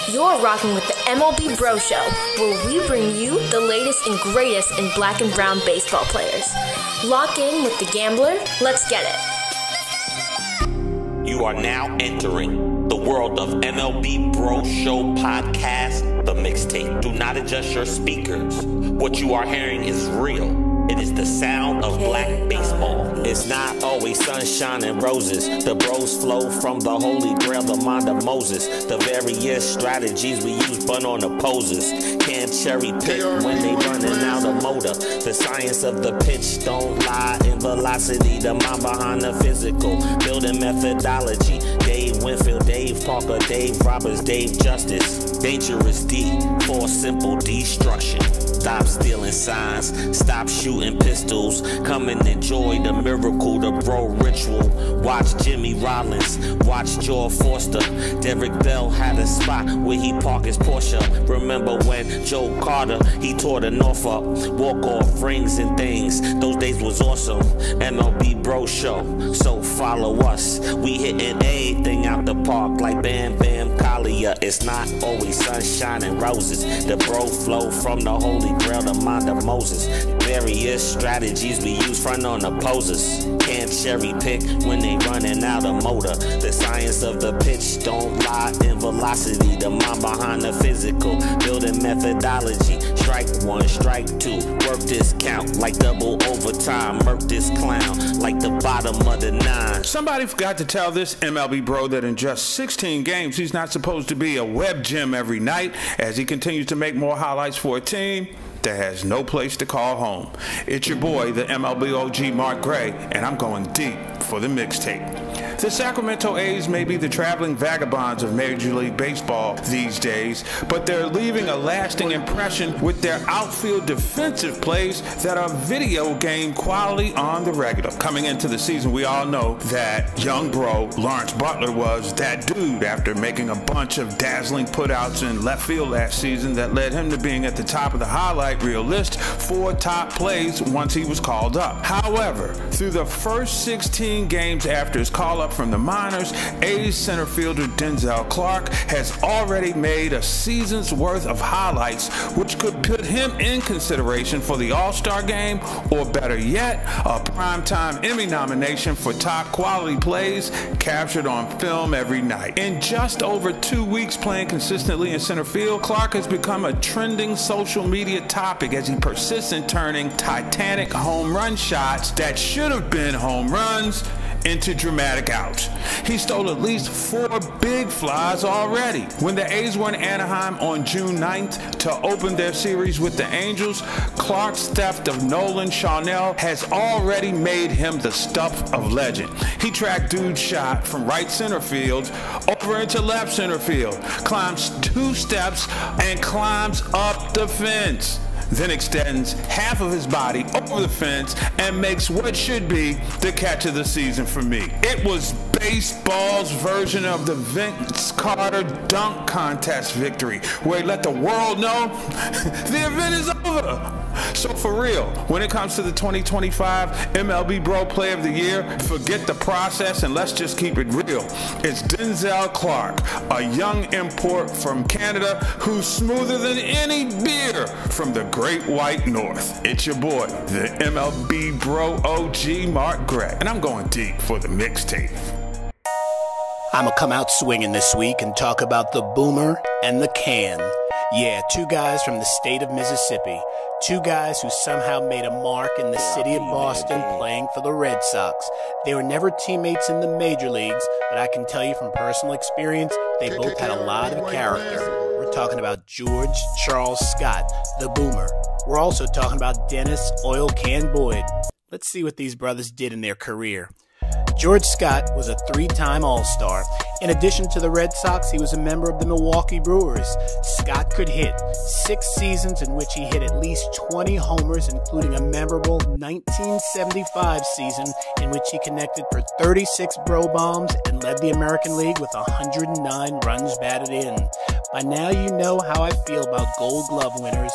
You're rocking with the MLBbro Show, where we bring you the latest and greatest in black and brown baseball players. Lock in with the gambler. Let's get it. You are now entering the world of MLBbro Show podcast, the mixtape. Do not adjust your speakers. What you are hearing is real. It is the sound of black baseball. It's not always sunshine and roses. The bros flow from the holy grail, the mind of Moses. The various strategies we use but on opposers. Can't cherry pick when they running out of motor. The science of the pitch don't lie in velocity. The mind behind the physical. Building methodology. Dave Winfield, Dave Parker, Dave Roberts, Dave Justice. Dangerous D for simple destruction. Stop stealing signs, stop shooting pistols. Come and enjoy the miracle, the bro ritual. Watch Jimmy Rollins, watch George Forster. Derek Bell had a spot where he parked his Porsche. Remember when Joe Carter, he tore the North up. Walk off rings and things, those days was awesome. MLBbro Show, so follow us. We hitting everything out the park like Bam Bam Kalia. It's not always sunshine and roses. The bro flow from the holy grail, the mind of Moses. Various strategies we use front on opposers. Can't cherry pick when they running out of motor. The science of the pitch don't lie in velocity. The mind behind the physical. Building methodology. Strike one, strike two. Work this count like double overtime. Murk this clown like the bottom of the nine. Somebody forgot to tell this MLB bro that in just 16 games, he's not supposed to be a web gem every night as he continues to make more highlights for a team that has no place to call home. It's your boy, the MLB OG Mark Gray, and I'm going deep for the mixtape. The Sacramento A's may be the traveling vagabonds of Major League Baseball these days, but they're leaving a lasting impression with their outfield defensive plays that are video game quality on the regular. Coming into the season, we all know that young bro Lawrence Butler was that dude after making a bunch of dazzling putouts in left field last season that led him to being at the top of the highlight reel list for top plays once he was called up. However, through the first 16 games after his call-up from the minors, A's center fielder Denzel Clark has already made a season's worth of highlights, which could put him in consideration for the All-Star game, or better yet, a primetime Emmy nomination for top quality plays captured on film every night. In just over 2 weeks playing consistently in center field, Clark has become a trending social media topic as he persists in turning titanic home run shots that should have been home runs into dramatic outs. He stole at least 4 big flies already. When the A's won Anaheim on June 9th to open their series with the Angels, Clark's theft of Nolan Charnell has already made him the stuff of legend. He tracked dude's shot from right center field over into left center field, climbs 2 steps and climbs up the fence, then extends half of his body over the fence and makes what should be the catch of the season for me. It was baseball's version of the Vince Carter dunk contest victory, where he let the world know the event is over. So for real, when it comes to the 2025 MLBbro Player of the Year, forget the process and let's just keep it real. It's Denzel Clark, a young import from Canada who's smoother than any beer from the Great White North. It's your boy, the MLBbro OG Mark Gray, and I'm going deep for the mixtape. I'ma come out swinging this week and talk about the boomer and the can. Yeah, 2 guys from the state of Mississippi. 2 guys who somehow made a mark in the city of Boston playing for the Red Sox. They were never teammates in the major leagues, but I can tell you from personal experience, they both had a lot of character. We're talking about George Charles Scott, the boomer. We're also talking about Dennis Oil Can Boyd. Let's see what these brothers did in their career. George Scott was a 3-time All-Star. In addition to the Red Sox, he was a member of the Milwaukee Brewers. Scott could hit 6 seasons in which he hit at least 20 homers, including a memorable 1975 season in which he connected for 36 bro bombs and led the American League with 109 runs batted in. By now you know how I feel about Gold Glove winners.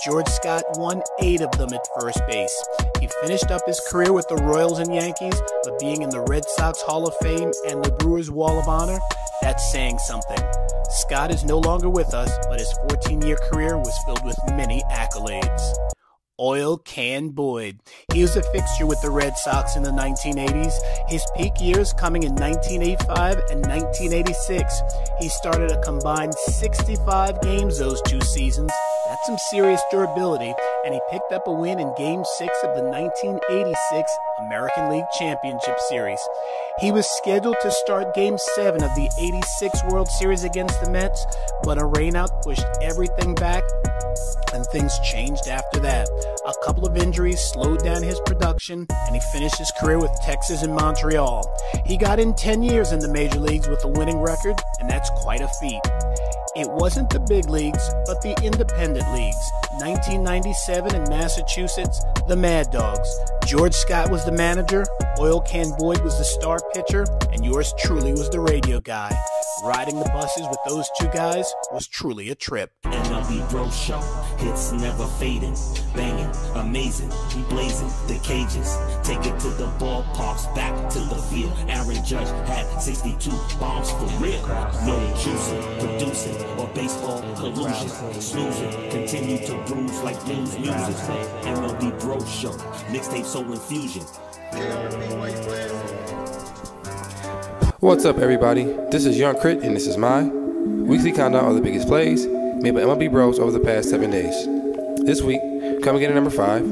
George Scott won 8 of them at first base. He finished up his career with the Royals and Yankees, but being in the Red Sox Hall of Fame and the Brewers Wall of Honor, that's saying something. Scott is no longer with us, but his 14-year career was filled with many accolades. Oil Can Boyd. He was a fixture with the Red Sox in the 1980s, his peak years coming in 1985 and 1986. He started a combined 65 games those 2 seasons. That's some serious durability, and he picked up a win in Game 6 of the 1986 American League Championship Series. He was scheduled to start Game 7 of the 86 World Series against the Mets, but a rainout pushed everything back, and things changed after that. A couple of injuries slowed down his production, and he finished his career with Texas and Montreal. He got in 10 years in the major leagues with a winning record, and that's quite a feat. It wasn't the big leagues, but the independent leagues. 1997 in Massachusetts, the Mad Dogs. George Scott was the manager, Oil Can Boyd was the star pitcher, and yours truly was the radio guy. Riding the buses with those 2 guys was truly a trip. MLBbro show, hits never fading, banging, amazing, we blazing the cages, take it to the ballparks, back to the field. Aaron Judge had 62 bombs for real. No juicing, producing, or baseball collusion, snoozing, continue to bruise like blues music. MLBbro show, mixtape soul infusion. What's up, everybody? This is Young Crit, and this is my weekly countdown of the biggest plays made by MLB Bros over the past 7 days. This week, coming in at number 5,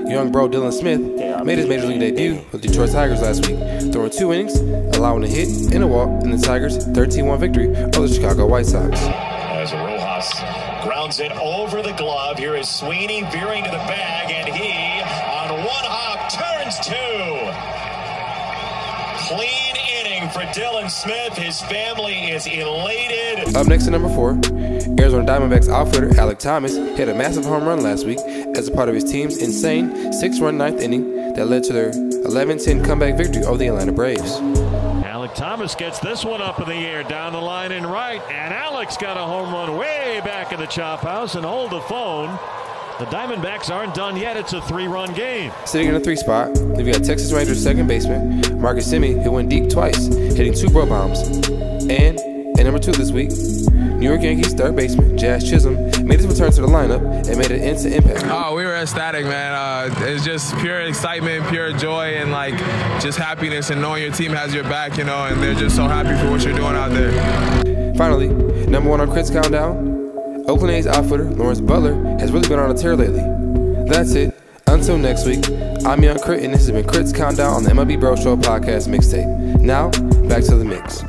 young bro Dylan Smith made his major league debut with the Detroit Tigers last week, throwing 2 innings, allowing a hit and a walk in the Tigers' 13-1 victory over the Chicago White Sox. As Rojas grounds it over the glove, here is Sweeney veering to the bag, and he, on 1 hop, turns 2. Clean inning for Dylan Smith. His family is elated. Up next to number 4, Arizona Diamondbacks outfielder Alek Thomas hit a massive home run last week as a part of his team's insane 6-run 9th inning that led to their 11-10 comeback victory over the Atlanta Braves. Alek Thomas gets this one up in the air, down the line and right, and Alek's got a home run way back in the chop house, and hold the phone. The Diamondbacks aren't done yet. It's a 3-run game. Sitting in the 3 spot, we've got Texas Rangers second baseman Marcus Semien, who went deep twice, hitting 2 bro bombs. And at number 2 this week, New York Yankees third baseman Jazz Chisholm made his return to the lineup and made an instant impact. Oh, we were ecstatic, man. It's just pure excitement, pure joy, and like just happiness and knowing your team has your back, you know, and they're just so happy for what you're doing out there. Finally, number 1 on Crit's countdown, Oakland A's outfielder Lawrence Butler has really been on a tear lately. That's it. Until next week, I'm Young Crit, and this has been Crit's Countdown on the MLBbro Show podcast mixtape. Now, back to the mix.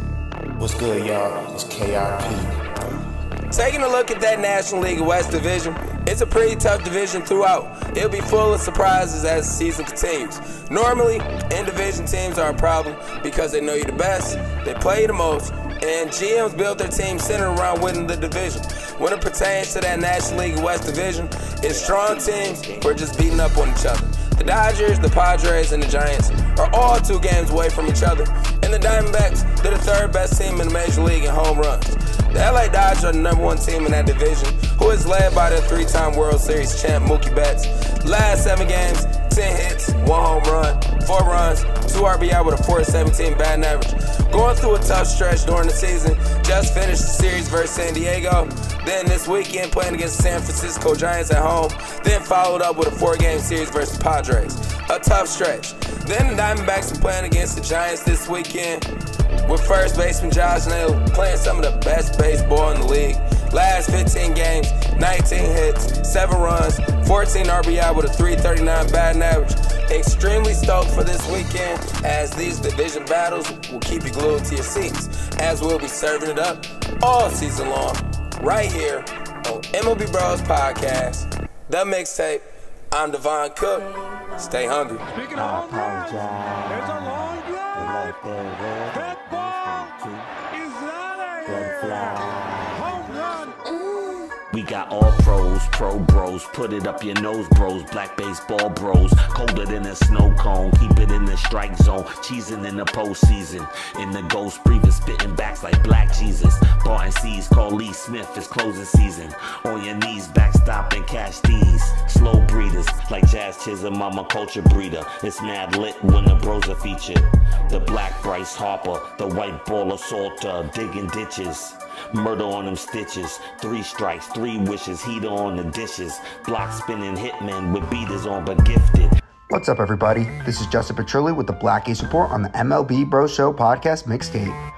What's good, y'all? It's KRP. Taking a look at that National League West division, it's a pretty tough division throughout. It'll be full of surprises as the season continues. Normally, in-division teams are a problem because they know you the best, they play you the most, and GMs build their team centered around winning the division. When it pertains to that National League West division, it's strong teams who are just beating up on each other. The Dodgers, the Padres, and the Giants are all 2 games away from each other, and the Diamondbacks, they're the 3rd best team in the Major League in home runs. The LA Dodgers are the number 1 team in that division, who is led by their 3-time World Series champ Mookie Betts. Last 7 games, 10 hits, 1 home run, 4 runs, 2 RBI with a .417 batting average. Going through a tough stretch during the season, just finished the series versus San Diego, then this weekend playing against the San Francisco Giants at home, then followed up with a 4-game series versus the Padres. A tough stretch. Then the Diamondbacks are playing against the Giants this weekend with first baseman Josh Naylor playing some of the best baseball in the league. Last 15 games, 19 hits, 7 runs, 14 RBI with a .339 batting average. Extremely stoked for this weekend as these division battles will keep you glued to your seats, as we'll be serving it up all season long right here on MLBbro's podcast, The Mixtape. I'm Devon Cook. Stay hungry. Speaking of home runs, there's a long drive. That ball is out of here. Home run. We got all pros, pro bros, put it up your nose bros, black baseball bros, colder than a snow cone, keep it in the strike zone, cheesing in the postseason, in the ghost breather, spitting backs like black Jesus, Barton C's, call Lee Smith, it's closing season, on your knees, backstop and cash these, slow breathers, like Jazz Chisholm, I'm a culture breeder, it's mad lit when the bros are featured, the black Bryce Harper, the white baller Salter, digging ditches, Murder on them stitches, 3 strikes, 3 wishes, heater on the dishes, block spinning hitmen with beaters on but gifted. What's up, everybody? This is Justin Petrilli with the Black Ace Report on the MLBbro Show podcast Mixtape.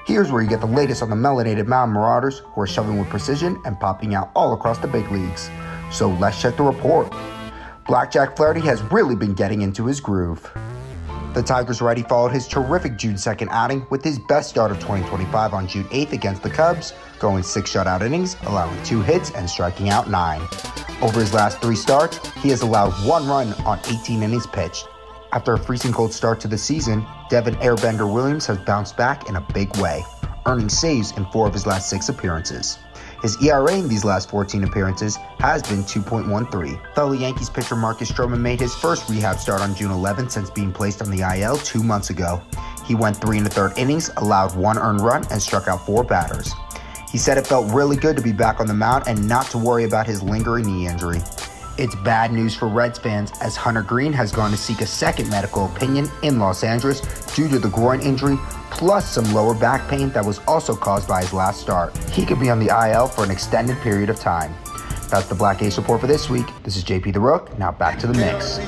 Here's where you get the latest on the melanated mountain marauders who are shoving with precision and popping out all across the big leagues. So let's check the report. Blackjack Flaherty has really been getting into his groove. The Tigers righty followed his terrific June 2nd outing with his best start of 2025 on June 8th against the Cubs, going 6 shutout innings, allowing 2 hits and striking out 9. Over his last 3 starts, he has allowed 1 run on 18 innings pitched. After a freezing cold start to the season, Devin Airbender Williams has bounced back in a big way, earning saves in 4 of his last 6 appearances. His ERA in these last 14 appearances has been 2.13. Fellow Yankees pitcher Marcus Stroman made his first rehab start on June 11th since being placed on the IL 2 months ago. He went 3 1/3 innings, allowed 1 earned run, and struck out 4 batters. He said it felt really good to be back on the mound and not to worry about his lingering knee injury. It's bad news for Reds fans as Hunter Green has gone to seek a second medical opinion in Los Angeles due to the groin injury plus some lower back pain that was also caused by his last start. He could be on the IL for an extended period of time. That's the Black Ace Report for this week. This is JP the Rook. Now back to the mix.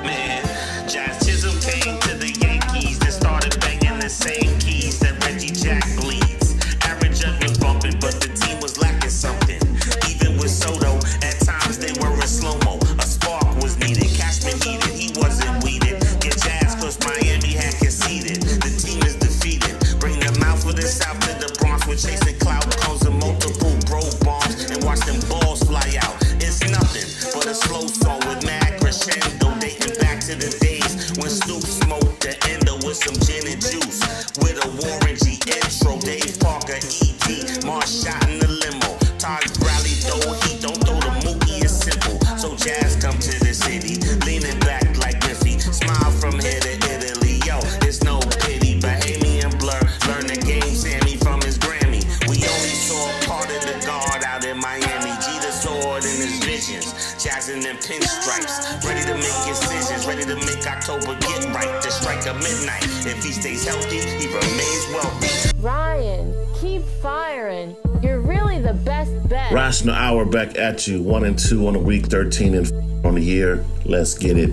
Man, Jazz Chisholm came to the Yankees that started banging the same keys that Reggie Jack bleeds. Aaron Judge was bumping, but the team was lacking something. Even with Soto, at times they were in slow-mo. A spark was needed. Cashman heated, he wasn't weeded. Get Jazz cause Miami had conceded. The team is defeated. Bring them out for the South to the Bronx. We're chasing cloud cones and multiple bro bombs and watch them balls fly out. It's nothing but a slow song with mad crescendo, dating back to the days when Snoop smoked the endo with some gin and juice. With a Warren G intro, Dave Parker, E.T., Marsh shot in the limo. Todd Bradley though he don't throw the Mookie, it's simple. So Jazz come to the city, leaning back like Griffey. Smile from here to Italy, yo, it's no pity. Bahamian blur, learn the game, Sammy from his Grammy. We only saw part of the guard out in Miami. G the sword in his visions, Jazz in them pinstripes. Ready to make incisions, ready to make October get right. To strike a midnight, if he stays healthy, he remains wealthy. Ryan, keep firing. You're really the best bet. Rational Hour back at you, 1-2 on the week, 13 and on the year. Let's get it.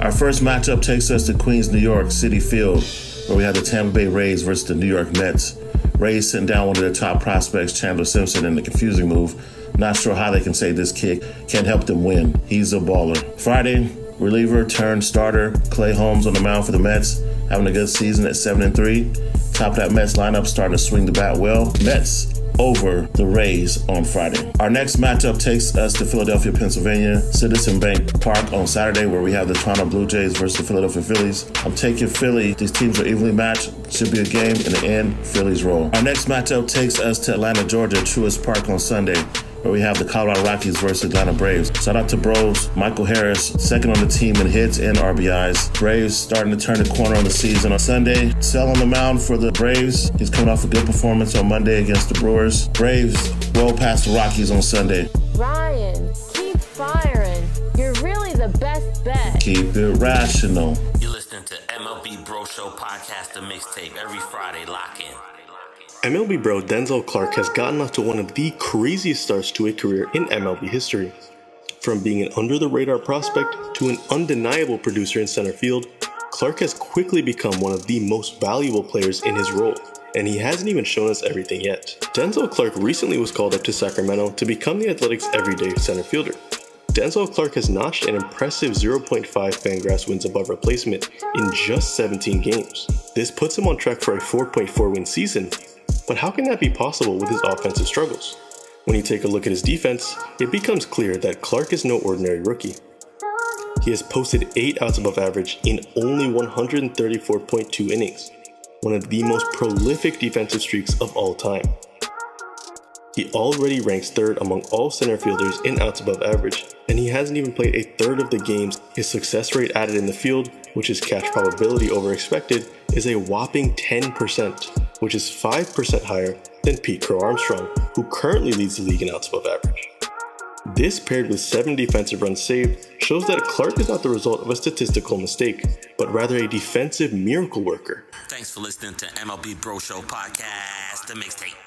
Our first matchup takes us to Queens, New York City Field, where we have the Tampa Bay Rays versus the New York Mets. Rays sitting down one of their top prospects, Chandler Simpson, in the confusing move. Not sure how they can say this kid can't help them win. He's a baller. Friday, reliever turned starter Clay Holmes on the mound for the Mets, having a good season at 7-3. Top of that Mets lineup starting to swing the bat well. Mets over the Rays on Friday. Our next matchup takes us to Philadelphia, Pennsylvania, Citizen Bank Park on Saturday, where we have the Toronto Blue Jays versus the Philadelphia Phillies. I'm taking Philly. These teams are evenly matched. Should be a game. In the end, Phillies roll. Our next matchup takes us to Atlanta, Georgia, Truist Park on Sunday, where we have the Colorado Rockies versus Atlanta Braves. Shout out to Bros. Michael Harris, second on the team in hits and RBIs. Braves starting to turn the corner on the season. On Sunday, Sell on the mound for the Braves. He's coming off a good performance on Monday against the Brewers. Braves roll past the Rockies on Sunday. Ryan, keep firing. You're really the best bet. Keep it rational. You're listening to MLBbro Show podcast, the Mixtape, every Friday. Lock in. MLBbro Denzel Clark has gotten off to one of the craziest starts to a career in MLB history. From being an under-the-radar prospect to an undeniable producer in center field, Clark has quickly become one of the most valuable players in his role, and he hasn't even shown us everything yet. Denzel Clark recently was called up to Sacramento to become the Athletics' everyday center fielder. Denzel Clark has notched an impressive 0.5 Fangraphs wins above replacement in just 17 games. This puts him on track for a 4.4 win season. But how can that be possible with his offensive struggles? When you take a look at his defense, it becomes clear that Clark is no ordinary rookie. He has posted 8 outs above average in only 134.2 innings, one of the most prolific defensive streaks of all time. He already ranks 3rd among all center fielders in outs above average, and he hasn't even played a third of the games. His success rate added in the field, which is catch probability over expected, is a whopping 10%, which is 5% higher than Pete Crow Armstrong, who currently leads the league in outs above average. This, paired with 7 defensive runs saved, shows that Clark is not the result of a statistical mistake, but rather a defensive miracle worker. Thanks for listening to MLB Bro Show Podcast, the Mixtape.